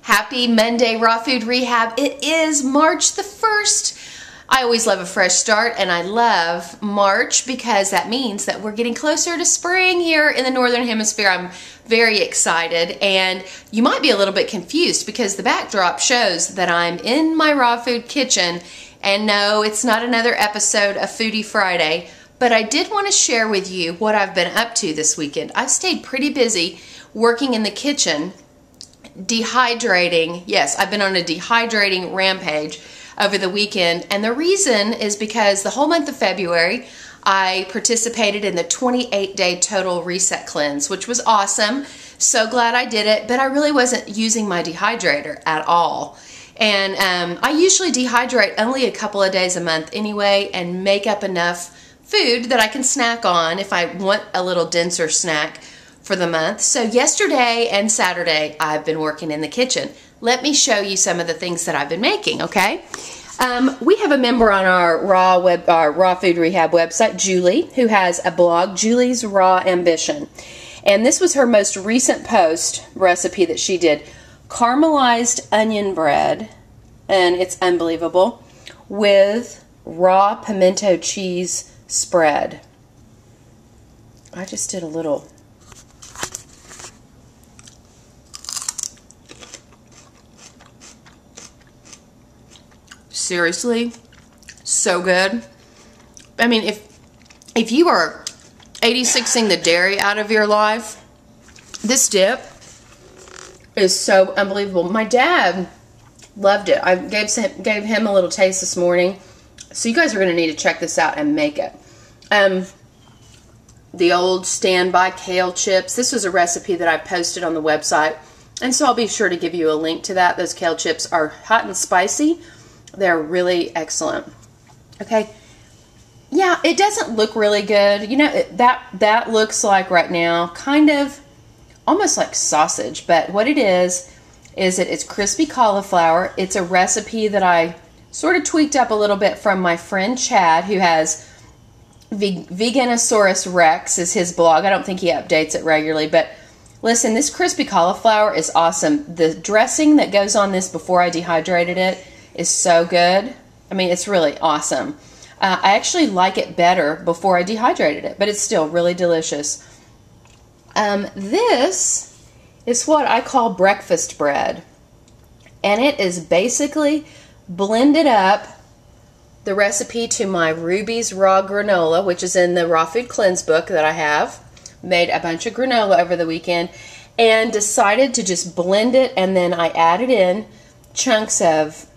Happy Monday, Raw Food Rehab. It is March the 1st. I always love a fresh start, and I love March because that means that we're getting closer to spring here in the Northern Hemisphere. I'm very excited, and you might be a little bit confused because the backdrop shows that I'm in my raw food kitchen, and no, it's not another episode of Foodie Friday, but I did want to share with you what I've been up to this weekend. I've stayed pretty busy working in the kitchen, dehydrating. Yes, I've been on a dehydrating rampage over the weekend, and the reason is because the whole month of February I participated in the 28-day total reset cleanse, which was awesome. So glad I did it, but I really wasn't using my dehydrator at all. And I usually dehydrate only a couple of days a month anyway and make up enough food that I can snack on if I want a little denser snack for the month. So yesterday and Saturday I've been working in the kitchen. Let me show you some of the things that I've been making, okay? We have a member on our Raw Food Rehab website, Julie, who has a blog, Julie's Raw Ambition. And this was her most recent post recipe that she did. Caramelized onion bread, and it's unbelievable, with raw pimento cheese spread. I just did a little. Seriously, so good. I mean, if you are 86ing the dairy out of your life, this dip is so unbelievable. My dad loved it. I gave him a little taste this morning. So you guys are going to need to check this out and make it. The old standby kale chips. This was a recipe that I posted on the website, and so I'll be sure to give you a link to that. Those kale chips are hot and spicy. They're really excellent. Okay. Yeah, it doesn't look really good. You know, that looks like right now kind of almost like sausage, but what it is that it's crispy cauliflower. It's a recipe that I sort of tweaked up a little bit from my friend Chad, who has Veganosaurus Rex is his blog. I don't think he updates it regularly, but listen, this crispy cauliflower is awesome. The dressing that goes on this before I dehydrated it is so good. I mean, it's really awesome. I actually like it better before I dehydrated it, but it's still really delicious. This is what I call breakfast bread, and it is basically blended up the recipe to my Ruby's Raw Granola, which is in the Raw Food Cleanse book that I have. Made a bunch of granola over the weekend and decided to just blend it, and then I added in chunks of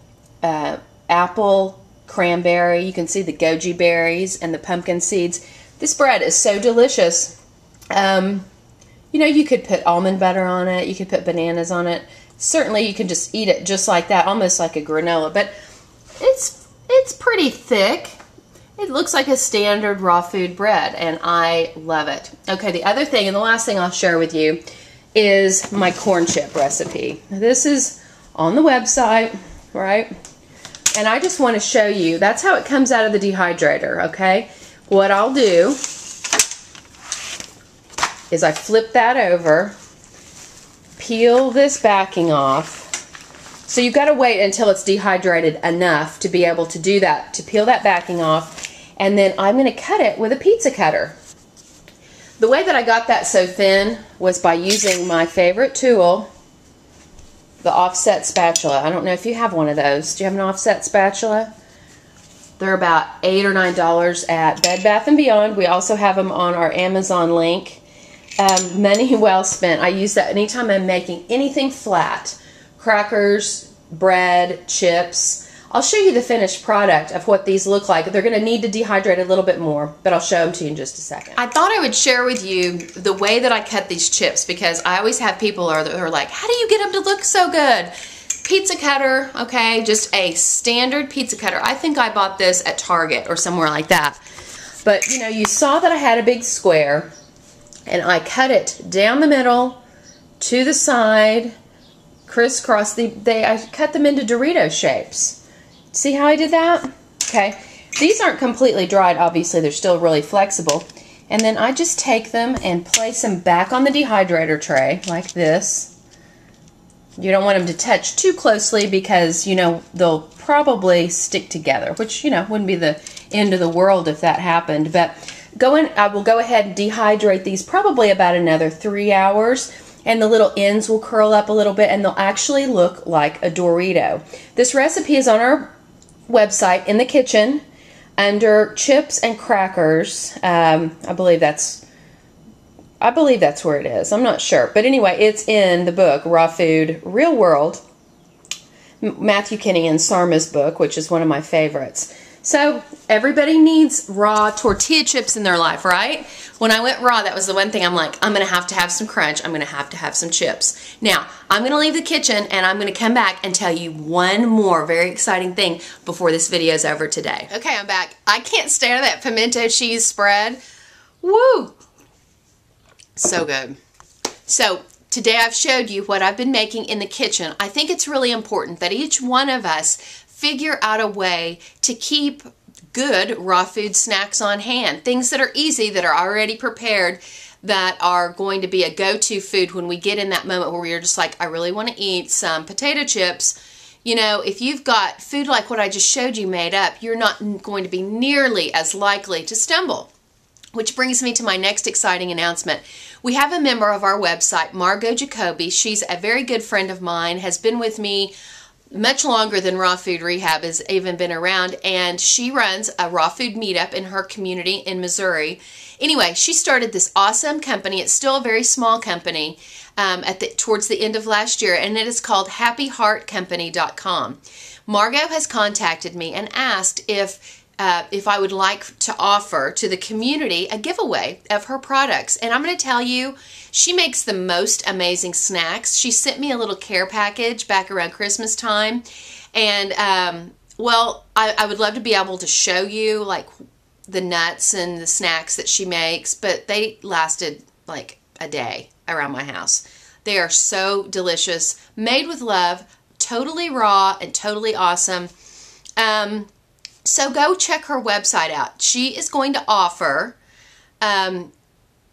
apple, cranberry. You can see the goji berries and the pumpkin seeds. This bread is so delicious. You know, you could put almond butter on it. You could put bananas on it. Certainly you can just eat it just like that, almost like a granola. But it's pretty thick. It looks like a standard raw food bread, and I love it. Okay, the other thing, and the last thing I'll share with you, is my corn chip recipe. This is on the website, right? And I just want to show you, that's how it comes out of the dehydrator, okay? What I'll do is I flip that over, peel this backing off. So you've got to wait until it's dehydrated enough to be able to do that, to peel that backing off, and then I'm going to cut it with a pizza cutter. The way that I got that so thin was by using my favorite tool, the offset spatula. I don't know if you have one of those. Do you have an offset spatula? They're about $8 or $9 at Bed Bath & Beyond. We also have them on our Amazon link. Money well spent. I use that anytime I'm making anything flat. Crackers, bread, chips. I'll show you the finished product of what these look like. They're going to need to dehydrate a little bit more, but I'll show them to you in just a second. I thought I would share with you the way that I cut these chips, because I always have people who are like, how do you get them to look so good? Pizza cutter, okay, just a standard pizza cutter. I think I bought this at Target or somewhere like that. But, you know, you saw that I had a big square, and I cut it down the middle, to the side, crisscross. I cut them into Dorito shapes. See how I did that? Okay. These aren't completely dried, obviously. They're still really flexible. And then I just take them and place them back on the dehydrator tray like this. You don't want them to touch too closely because, you know, they'll probably stick together, which, you know, wouldn't be the end of the world if that happened. But I will go ahead and dehydrate these probably about another 3 hours, and the little ends will curl up a little bit and they'll actually look like a Dorito. This recipe is on our website in the kitchen under chips and crackers. I believe that's where it is. I'm not sure. But anyway, it's in the book, Raw Food, Real World, Matthew Kenny and Sarma's book, which is one of my favorites. So everybody needs raw tortilla chips in their life, right? When I went raw, that was the one thing I'm like, I'm going to have some crunch. I'm going to have some chips. Now, I'm going to leave the kitchen and I'm going to come back and tell you one more very exciting thing before this video is over today. Okay, I'm back. I can't stand that pimento cheese spread. Woo! So good. So today I've showed you what I've been making in the kitchen. I think it's really important that each one of us figure out a way to keep good raw food snacks on hand. Things that are easy, that are already prepared, that are going to be a go-to food when we get in that moment where we're just like, I really want to eat some potato chips. You know, if you've got food like what I just showed you made up, you're not going to be nearly as likely to stumble. Which brings me to my next exciting announcement. We have a member of our website, Margot Jacoby. She's a very good friend of mine, has been with me much longer than Raw Food Rehab has even been around, and she runs a raw food meetup in her community in Missouri. Anyway, she started this awesome company. It's still a very small company towards the end of last year, and it is called happyheartcompany.com. Margot has contacted me and asked if I would like to offer to the community a giveaway of her products. And I'm going to tell you, she makes the most amazing snacks. She sent me a little care package back around Christmas time. And, well, I would love to be able to show you, like, the nuts and the snacks that she makes. But they lasted, like, a day around my house. They are so delicious. Made with love. Totally raw and totally awesome. So go check her website out. She is going to offer,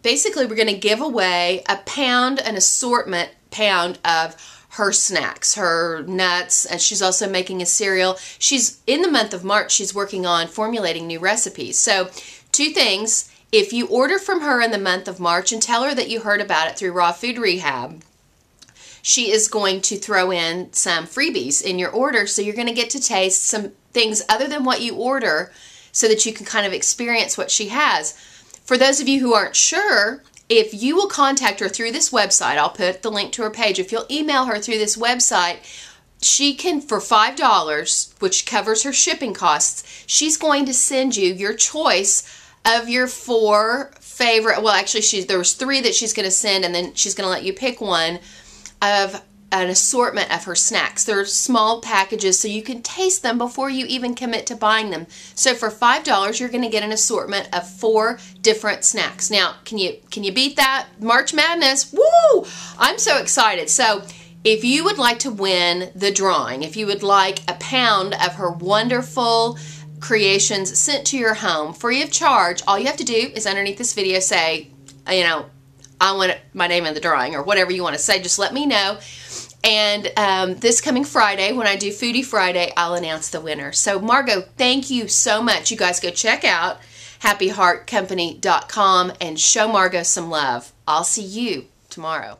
basically we're going to give away an assortment pound of her snacks, her nuts, and she's also making a cereal. She's, in the month of March, she's working on formulating new recipes. So 2 things, if you order from her in the month of March and tell her that you heard about it through Raw Food Rehab, she is going to throw in some freebies in your order, so you're going to get to taste some things other than what you order so that you can kind of experience what she has. For those of you who aren't sure, if you will contact her through this website, I'll put the link to her page. If you'll email her through this website, she can, for $5, which covers her shipping costs, she's going to send you your choice of your 4 favorite, well actually there was 3 that she's going to send, and then she's going to let you pick one of an assortment of her snacks. They're small packages so you can taste them before you even commit to buying them. So for $5, you're going to get an assortment of 4 different snacks. Now, can you beat that? March Madness. Woo! I'm so excited. So if you would like to win the drawing, if you would like a pound of her wonderful creations sent to your home free of charge, all you have to do is underneath this video say, you know, I want my name in the drawing, or whatever you want to say. Just let me know. And this coming Friday, when I do Foodie Friday, I'll announce the winner. So Margot, thank you so much. You guys go check out happyheartcompany.com and show Margot some love. I'll see you tomorrow.